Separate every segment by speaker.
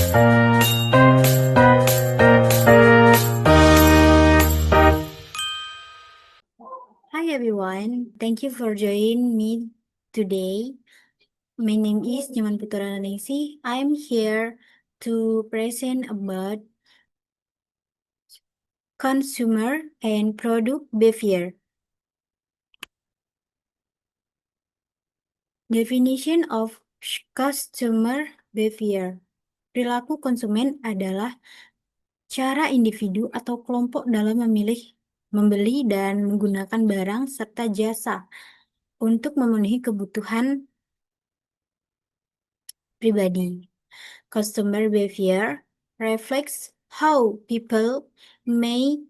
Speaker 1: Hi everyone, thank you for joining me today. My name is Nyaman Putra Ningsih. I'm here to present about consumer and product behavior. Definition of customer behavior. Perilaku konsumen adalah cara individu atau kelompok dalam memilih, membeli, dan menggunakan barang serta jasa untuk memenuhi kebutuhan pribadi. Customer behavior reflects how people make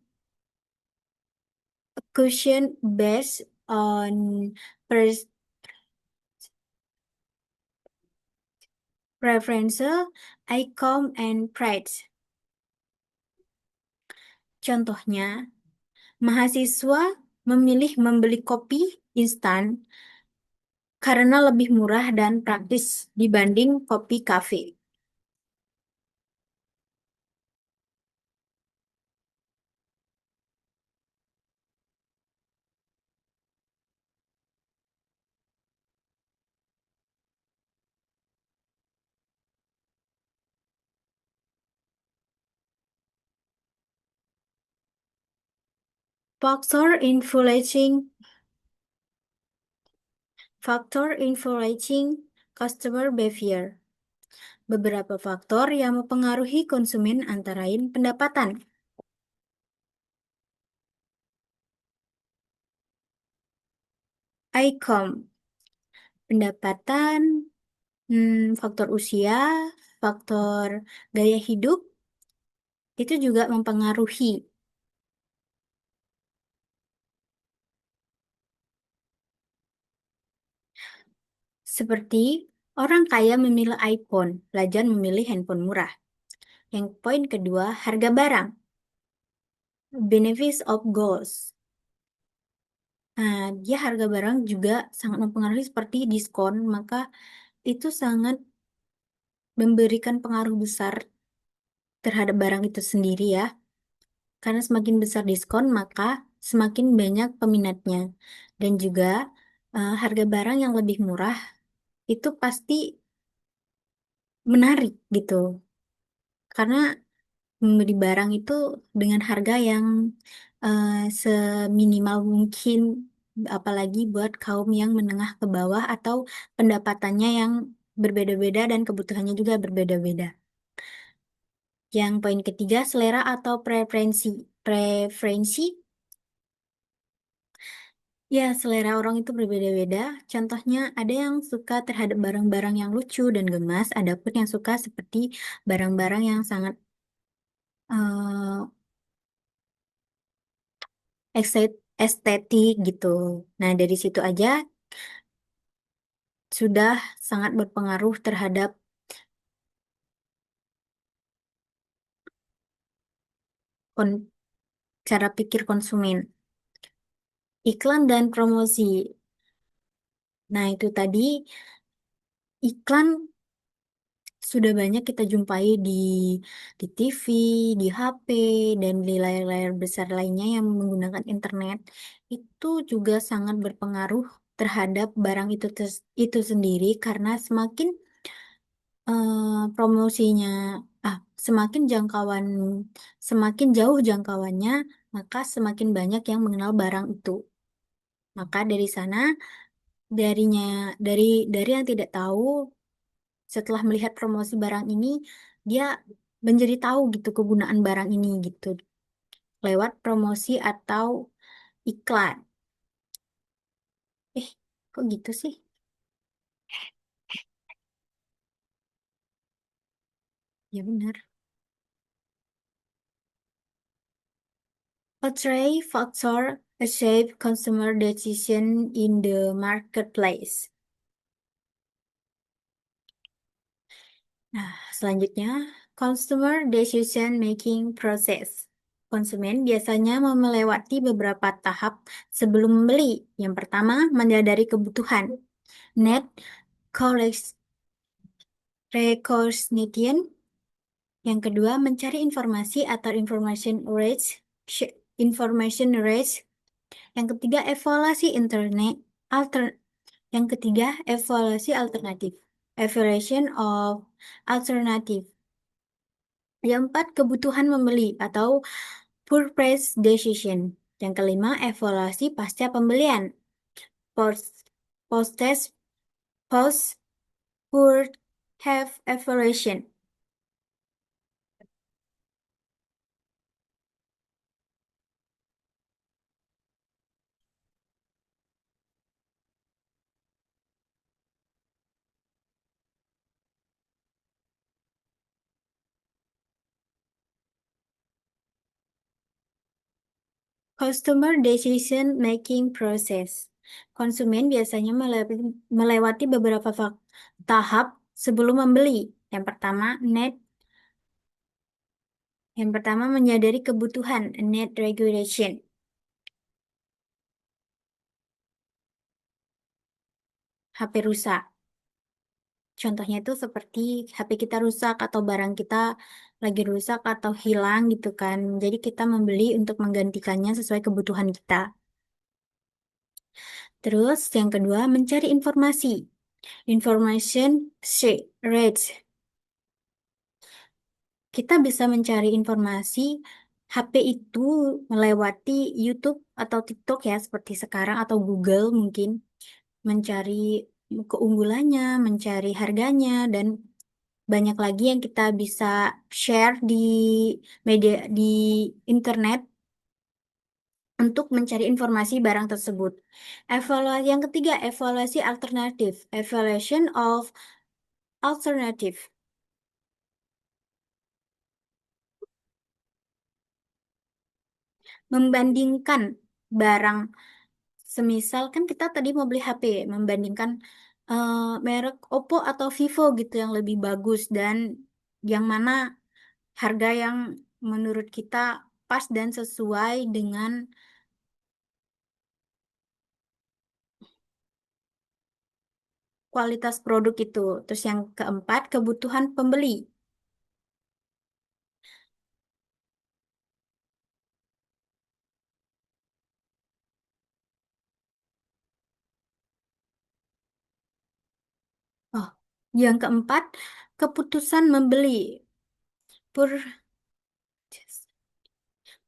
Speaker 1: a decision based on preferences, income, and price. Contohnya, mahasiswa memilih membeli kopi instan karena lebih murah dan praktis dibanding kopi kafe. Factor influencing customer behavior. Beberapa faktor yang mempengaruhi konsumen antara lain pendapatan, income, pendapatan, faktor usia, faktor gaya hidup, itu juga mempengaruhi. Seperti orang kaya memilih iPhone, pelajar memilih handphone murah. Yang poin kedua, harga barang. Benefits of goods. Nah, dia harga barang juga sangat mempengaruhi seperti diskon, maka itu sangat memberikan pengaruh besar terhadap barang itu sendiri ya. Karena semakin besar diskon, maka semakin banyak peminatnya. Dan juga harga barang yang lebih murah itu pasti menarik gitu. Karena membeli barang itu dengan harga yang seminimal mungkin, apalagi buat kaum yang menengah ke bawah atau pendapatannya yang berbeda-beda dan kebutuhannya juga berbeda-beda. Yang poin ketiga, selera atau preferensi. Preferensi, ya selera orang itu berbeda-beda. Contohnya ada yang suka terhadap barang-barang yang lucu dan gemas, ada pun yang suka seperti barang-barang yang sangat eh, estetik gitu. Nah, dari situ aja sudah sangat berpengaruh terhadap kon- cara pikir konsumen. Iklan dan promosi. Nah, itu tadi iklan sudah banyak kita jumpai di TV, di HP, dan di layar-layar besar lainnya yang menggunakan internet. Itu juga sangat berpengaruh terhadap barang itu sendiri karena promosinya, ah, semakin jauh jangkauannya, maka semakin banyak yang mengenal barang itu. Maka dari sana, darinya, dari yang tidak tahu, setelah melihat promosi barang ini, dia menjadi tahu gitu kegunaan barang ini gitu, lewat promosi atau iklan. Eh, kok gitu sih? Ya benar. A three factor shape consumer decision in the marketplace. Nah, selanjutnya, consumer decision making process. Konsumen biasanya mau melewati beberapa tahap sebelum membeli. Yang pertama, menyadari kebutuhan. Net recognition. Yang kedua, mencari informasi atau information race. Yang ketiga, alter. Yang ketiga, evaluasi alternatif. Evaluation of alternative. Yang empat, kebutuhan membeli atau purchase decision. Yang kelima, evaluasi pasca pembelian. Post, post-test, post, purchase evaluation. Customer decision making process. Konsumen biasanya melewati beberapa tahap sebelum membeli. Yang pertama, need. Yang pertama, menyadari kebutuhan, need regulation. HP rusak. Contohnya itu seperti HP kita rusak atau barang kita lagi rusak atau hilang gitu kan. Jadi kita membeli untuk menggantikannya sesuai kebutuhan kita. Terus yang kedua, mencari informasi. Information rates. Kita bisa mencari informasi HP itu melewati YouTube atau TikTok ya, seperti sekarang, atau Google mungkin. Mencari keunggulannya, mencari harganya, dan banyak lagi yang kita bisa share di media, di internet untuk mencari informasi barang tersebut. Evaluasi yang ketiga, evaluasi alternatif. Evaluation of alternative. Membandingkan barang. Semisal kan kita tadi mau beli HP, membandingkan eh, merek Oppo atau Vivo gitu yang lebih bagus dan yang mana harga yang menurut kita pas dan sesuai dengan kualitas produk itu. Terus yang keempat, kebutuhan pembeli. Oh, yang keempat, keputusan membeli. Pur-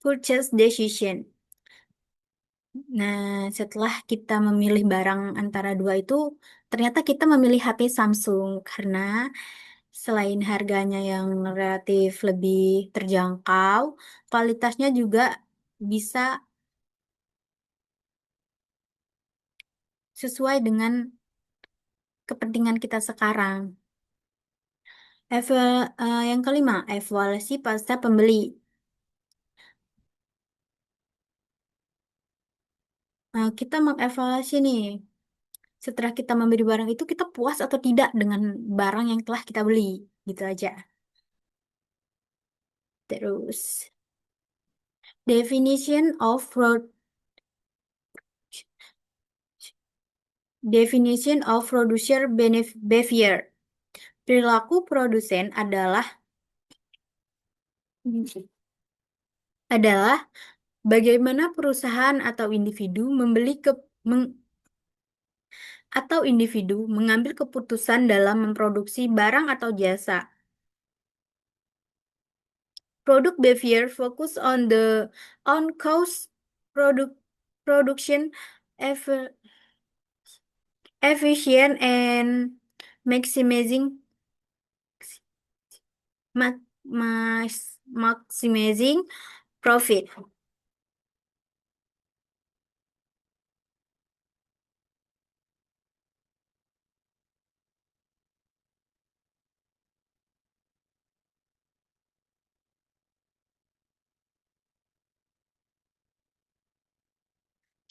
Speaker 1: Purchase decision. Nah, setelah kita memilih barang antara dua itu, ternyata kita memilih HP Samsung karena selain harganya yang relatif lebih terjangkau, kualitasnya juga bisa sesuai dengan kepentingan kita sekarang. Yang kelima, evaluasi pasca pembeli. Kita mengevaluasi nih, setelah kita membeli barang itu, kita puas atau tidak dengan barang yang telah kita beli. Gitu aja. Terus, definition of fraud. Definition of producer behavior. Perilaku produsen adalah bagaimana perusahaan atau individu mengambil keputusan dalam memproduksi barang atau jasa. Product behavior focus on cost product production eff- efficient and maximizing ma- maximizing profit.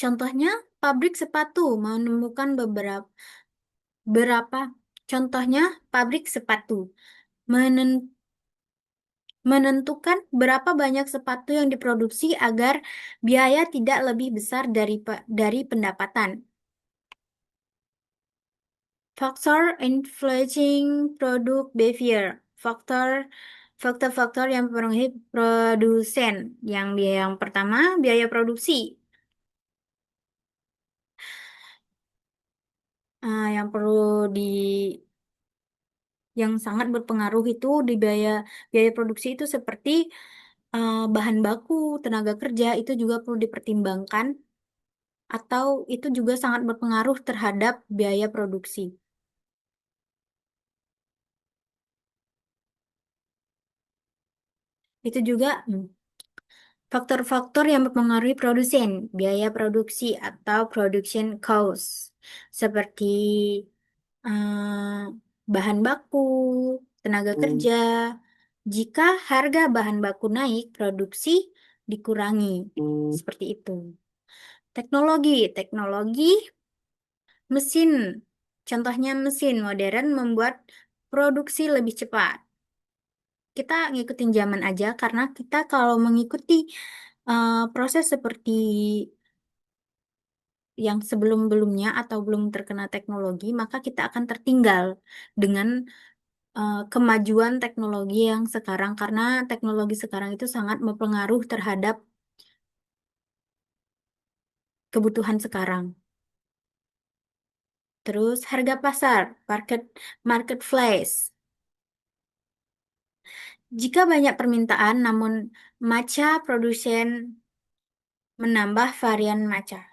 Speaker 1: Contohnya, pabrik sepatu menemukan berapa contohnya pabrik sepatu menen- menentukan berapa banyak sepatu yang diproduksi agar biaya tidak lebih besar dari pendapatan. Faktor influencing product behavior. Faktor-faktor yang mempengaruhi produsen. Yang pertama, biaya produksi. Yang perlu di yang sangat berpengaruh itu di biaya produksi itu seperti bahan baku, tenaga kerja itu juga perlu dipertimbangkan atau itu juga sangat berpengaruh terhadap biaya produksi. Itu juga faktor-faktor yang mempengaruhi produsen, biaya produksi atau production cost, seperti bahan baku, tenaga kerja. Jika harga bahan baku naik, produksi dikurangi. Seperti itu. Teknologi mesin. Contohnya mesin modern membuat produksi lebih cepat. Kita ngikutin zaman aja karena kita kalau mengikuti proses seperti yang sebelum-belumnya atau belum terkena teknologi, maka kita akan tertinggal dengan kemajuan teknologi yang sekarang karena teknologi sekarang itu sangat mempengaruhi terhadap kebutuhan sekarang. Terus harga pasar, marketplace. Jika banyak permintaan namun matcha produsen menambah varian matcha.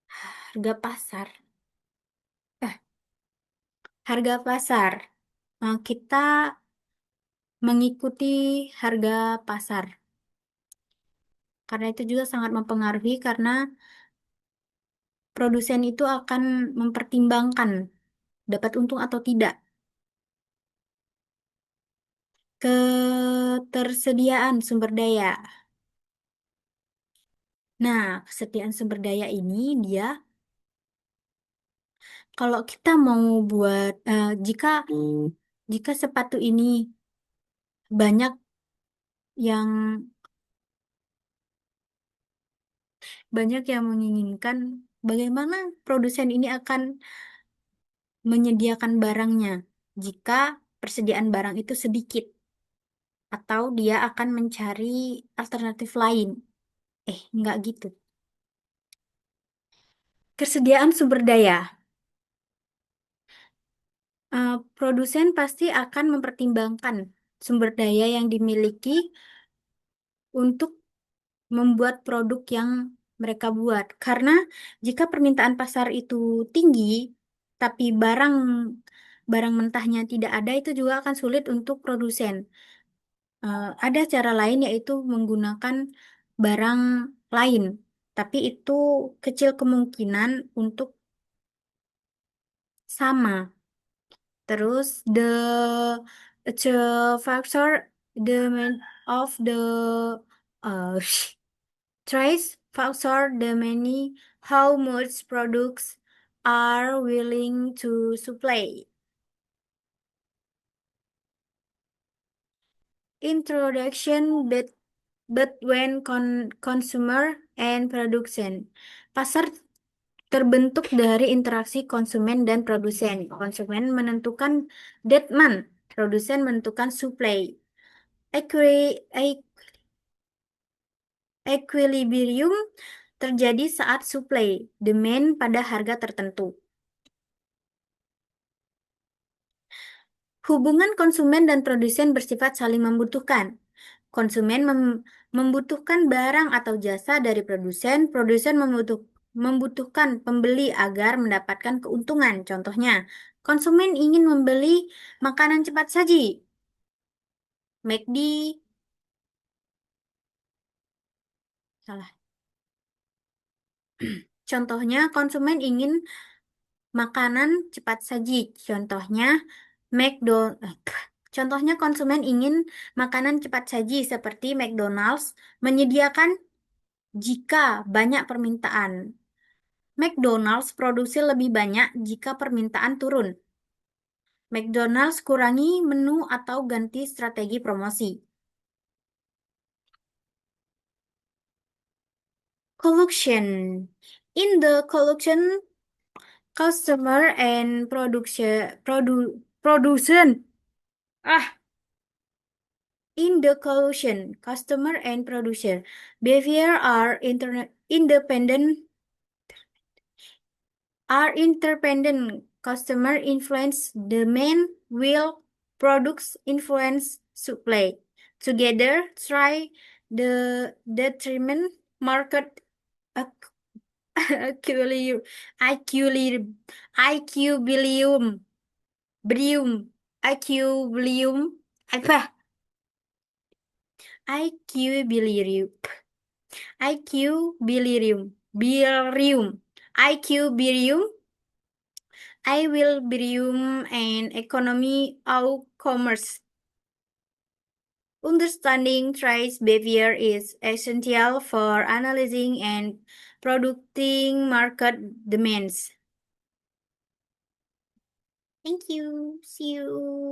Speaker 1: Harga pasar. Eh, harga pasar. Kita mengikuti harga pasar. Karena itu juga sangat mempengaruhi karena produsen itu akan mempertimbangkan dapat untung atau tidak. Ketersediaan sumber daya. Nah, kesediaan sumber daya ini dia kalau kita mau buat jika sepatu ini banyak yang menginginkan, bagaimana produsen ini akan menyediakan barangnya jika persediaan barang itu sedikit atau dia akan mencari alternatif lain. Enggak gitu. Kesediaan sumber daya. Produsen pasti akan mempertimbangkan sumber daya yang dimiliki untuk membuat produk yang mereka buat. Karena jika permintaan pasar itu tinggi, tapi barang mentahnya tidak ada, itu juga akan sulit untuk produsen. Ada cara lain yaitu menggunakan barang lain, tapi itu kecil kemungkinan untuk sama. Terus the factor the main of the uh, trace factor the many how much products are willing to supply. Introduction but when consumer and production. Pasar terbentuk dari interaksi konsumen dan produsen. Konsumen menentukan demand, produsen menentukan supply. Equilibrium terjadi saat supply demand pada harga tertentu. Hubungan konsumen dan produsen bersifat saling membutuhkan. Konsumen membutuhkan barang atau jasa dari produsen, produsen membutuhkan pembeli agar mendapatkan keuntungan. Contohnya, konsumen ingin membeli makanan cepat saji. McD, salah. Contohnya, konsumen ingin makanan cepat saji. Contohnya, McDonald. Contohnya, konsumen ingin makanan cepat saji seperti McDonald's menyediakan jika banyak permintaan. McDonald's produksi lebih banyak jika permintaan turun. McDonald's kurangi menu atau ganti strategi promosi. Collection. In the collection, customer and production. Ah, in the collusion, customer and producer behavior are interdependent. Customer influence demand will products influence supply. Together, try the determine market ac- equilibrium, equilibrium, equilibrium, equilibrium, apa? Equilibrium, equilibrium, I will bring an economy of commerce. Understanding trade behavior is essential for analyzing and predicting market demands. Thank you. See you.